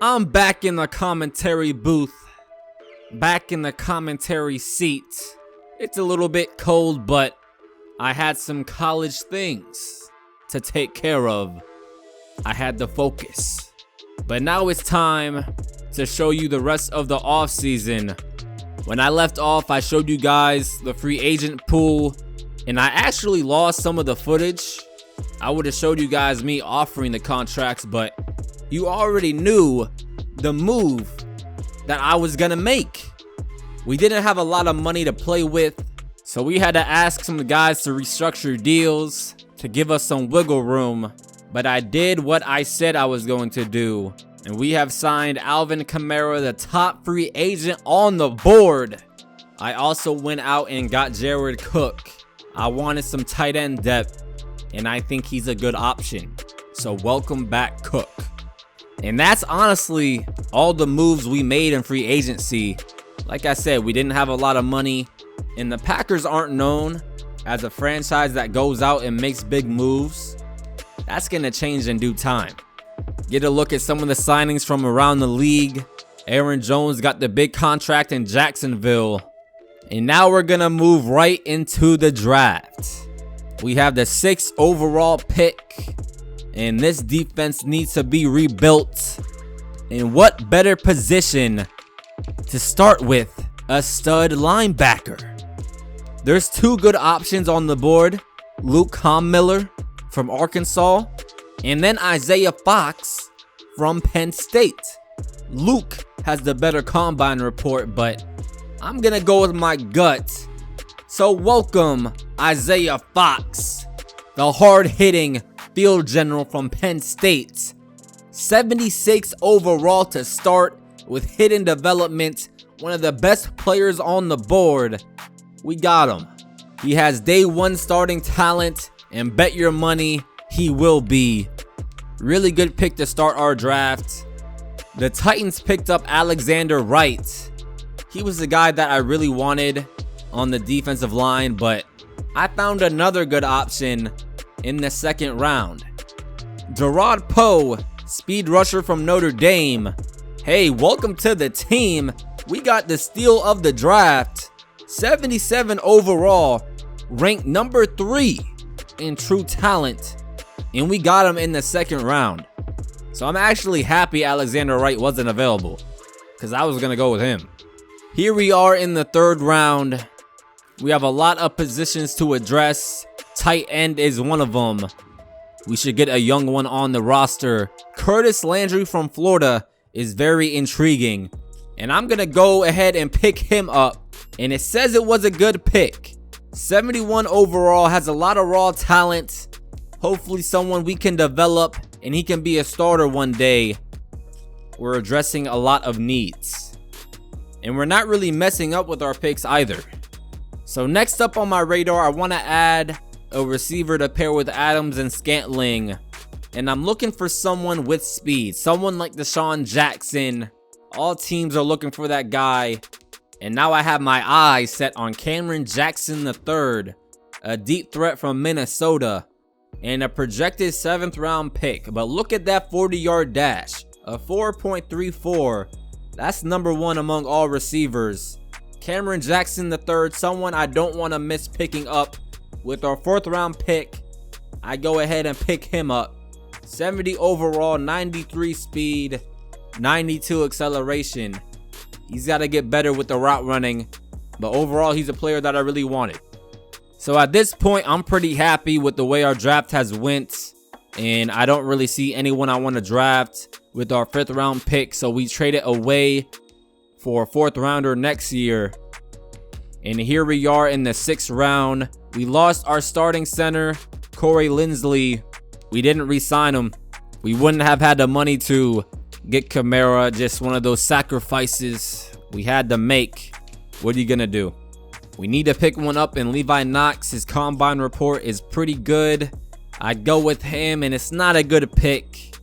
I'm back in the commentary booth, back in the commentary seat. It's a little bit cold, but I had some college things to take care of. I had to focus. But now it's time to show you the rest of the offseason. When I left off, I showed you guys the free agent pool, and I actually lost some of the footage. I would have showed you guys me offering the contracts, but you already knew the move that I was gonna make. We didn't have a lot of money to play with, so we had to ask some guys to restructure deals to give us some wiggle room. But I did what I said I was going to do, and we have signed Alvin Kamara, the top free agent on the board. I also went out and got Jared Cook. I wanted some tight end depth, and I think he's a good option. So welcome back, Cook. And that's honestly all the moves we made in free agency. Like I said, we didn't have a lot of money, and the Packers aren't known as a franchise that goes out and makes big moves. That's gonna change in due time. Get a look at some of the signings from around the league. Aaron Jones got the big contract in Jacksonville. And now we're gonna move right into the draft. We have the 6th overall pick, and this defense needs to be rebuilt. And what better position to start with? A stud linebacker. There's 2 good options on the board. Luke Miller from Arkansas, and then Isaiah Fox from Penn State. Luke has the better combine report, but I'm gonna go with my gut. So welcome Isaiah Fox, the hard-hitting field general from Penn State. 76 overall to start with hidden development, one of the best players on the board. We got him. He has day 1 starting talent, and bet your money he will be. Really good pick to start our draft. The Titans picked up Alexander Wright. He was the guy that I really wanted on the defensive line, but I found another good option in the 2nd round. Gerard Poe, speed rusher from Notre Dame. Hey, welcome to the team. We got the steal of the draft. 77 overall, ranked number 3 in true talent, and we got him in the 2nd round. So I'm actually happy Alexander Wright wasn't available, because I was gonna go with him. Here we are in the 3rd round. We have a lot of positions to address. Tight end is one of them. We should get a young one on the roster. Curtis Landry from Florida is very intriguing, and I'm gonna go ahead and pick him up, and it says it was a good pick. 71 overall, has a lot of raw talent. Hopefully someone we can develop and he can be a starter one day. We're addressing a lot of needs, and we're not really messing up with our picks either. So next up on my radar, I want to add a receiver to pair with Adams and Scantling, and I'm looking for someone with speed, someone like Deshaun Jackson. All teams are looking for that guy. And now I have my eyes set on Cameron Jackson III, a deep threat from Minnesota, and a projected 7th round pick. But look at that 40-yard dash, a 4.34. That's number 1 among all receivers. Cameron Jackson III, someone I don't want to miss picking up. With our 4th round pick, I go ahead and pick him up. 70 overall, 93 speed, 92 acceleration. He's got to get better with the route running, but overall, he's a player that I really wanted. So at this point, I'm pretty happy with the way our draft has went, and I don't really see anyone I want to draft with our 5th round pick, so we traded away for a 4th rounder next year. And here we are in the 6th round. We lost our starting center, Corey Linsley. We didn't re-sign him. We wouldn't have had the money to get Kamara, just one of those sacrifices we had to make. What are you gonna do? We need to pick one up, and Levi Knox, his combine report is pretty good. I'd go with him, and it's not a good pick.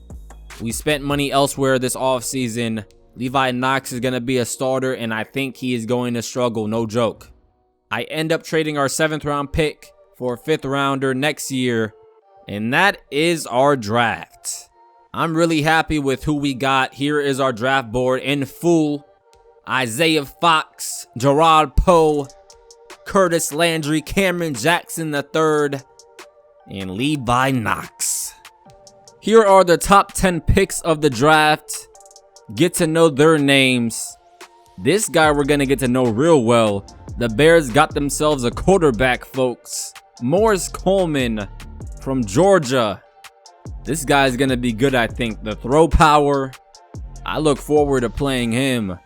We spent money elsewhere this offseason. Levi Knox is gonna be a starter, and I think he is going to struggle, no joke. I end up trading our 7th round pick for a 5th rounder next year, and that is our draft. I'm really happy with who we got. Here is our draft board in full. Isaiah Fox, Gerard Poe, Curtis Landry, Cameron Jackson III, and Levi Knox. Here are the top 10 picks of the draft. Get to know their names. This guy we're going to get to know real well. The Bears got themselves a quarterback, folks. Morris Coleman from Georgia. This guy's going to be good, I think. The throw power. I look forward to playing him.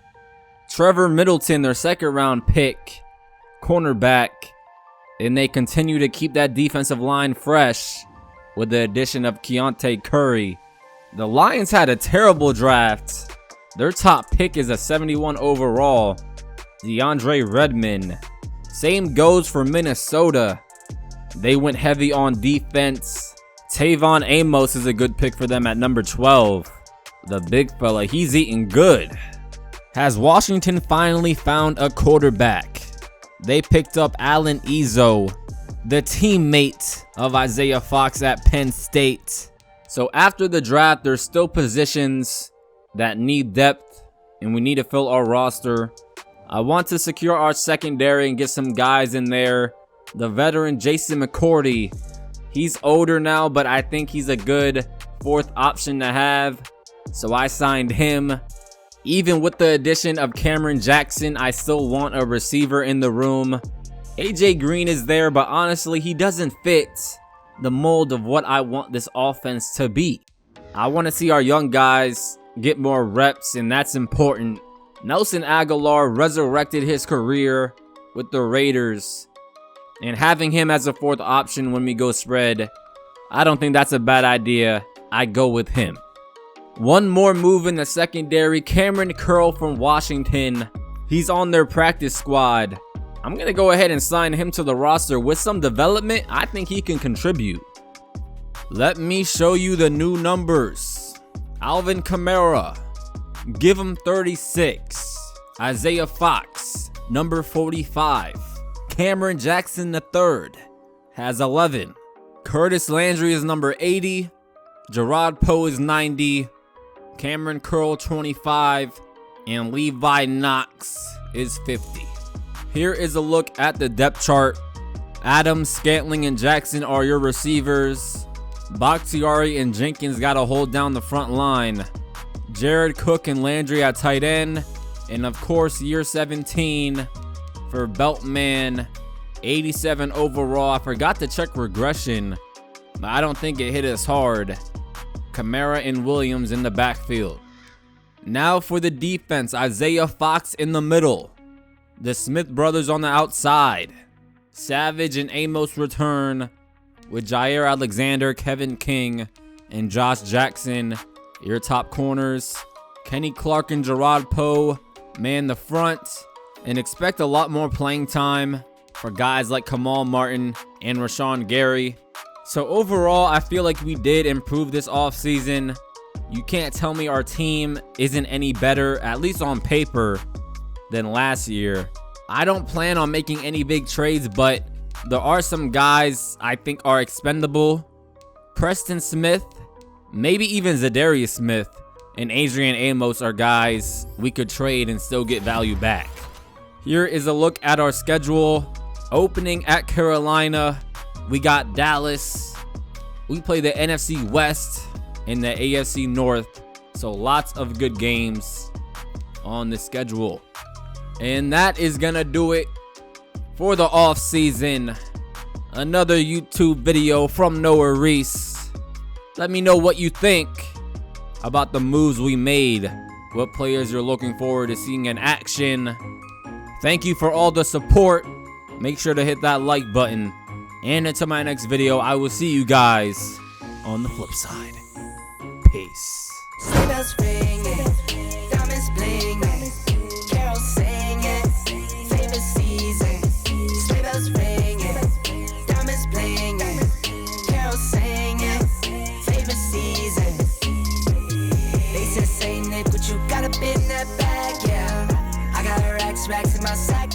Trevor Middleton, their second round pick. Cornerback. And they continue to keep that defensive line fresh with the addition of Keontae Curry. The Lions had a terrible draft. Their top pick is a 71 overall. DeAndre Redmond. Same goes for Minnesota. They went heavy on defense. Tavon Amos is a good pick for them at number 12. The big fella, he's eating good. Has Washington finally found a quarterback? They picked up Allen Izzo, the teammate of Isaiah Fox at Penn State. So after the draft, there's still positions that need depth, and we need to fill our roster. I want to secure our secondary and get some guys in there. The veteran Jason McCourty, he's older now, but I think he's a good fourth option to have. So I signed him. Even with the addition of Cameron Jackson, I still want a receiver in the room. AJ Green is there, but honestly, he doesn't fit the mold of what I want this offense to be. I want to see our young guys get more reps, and that's important. Nelson Aguilar resurrected his career with the Raiders, and having him as a fourth option when we go spread, I don't think that's a bad idea. I go with him. One more move in the secondary, Cameron Curl from Washington. He's on their practice squad. I'm going to go ahead and sign him to the roster. With some development, I think he can contribute. Let me show you the new numbers. Alvin Kamara, give him 36. Isaiah Fox, number 45. Cameron Jackson III has 11. Curtis Landry is number 80. Gerard Poe is 90. Cameron Curl 25. And Levi Knox is 50. Here is a look at the depth chart. Adams, Scantling, and Jackson are your receivers. Bakhtiari and Jenkins got to hold down the front line. Jared Cook and Landry at tight end. And of course, year 17 for Beltman. 87 overall. I forgot to check regression, but I don't think it hit us hard. Kamara and Williams in the backfield. Now for the defense. Isaiah Fox in the middle. The Smith brothers on the outside. Savage and Amos return with Jair Alexander, Kevin King, and Josh Jackson, your top corners. Kenny Clark and Gerard Poe man the front, and expect a lot more playing time for guys like Kamal Martin and Rashawn Gary. So overall, I feel like we did improve this offseason. You can't tell me our team isn't any better, at least on paper, than last year. I don't plan on making any big trades, but there are some guys I think are expendable. Preston Smith, maybe even Zadarius Smith, and Adrian Amos are guys we could trade and still get value back. Here is a look at our schedule. Opening at Carolina, we got Dallas. We play the NFC West and the AFC North, so lots of good games on the schedule. And that is gonna do it for the off season. Another YouTube video from Noah Reese. Let me know what you think about the moves we made, what players you're looking forward to seeing in action. Thank you for all the support. Make sure to hit that like button. And until my next video, I will see you guys on the flip side. Peace. Sleigh bells ringing, diamonds blinging, carols singing, favorite season. Sleigh bells ringing, diamonds blinging, carols singing, favorite season. They said, say Nick, what you got up in that bag? Yeah, I got racks in my sack.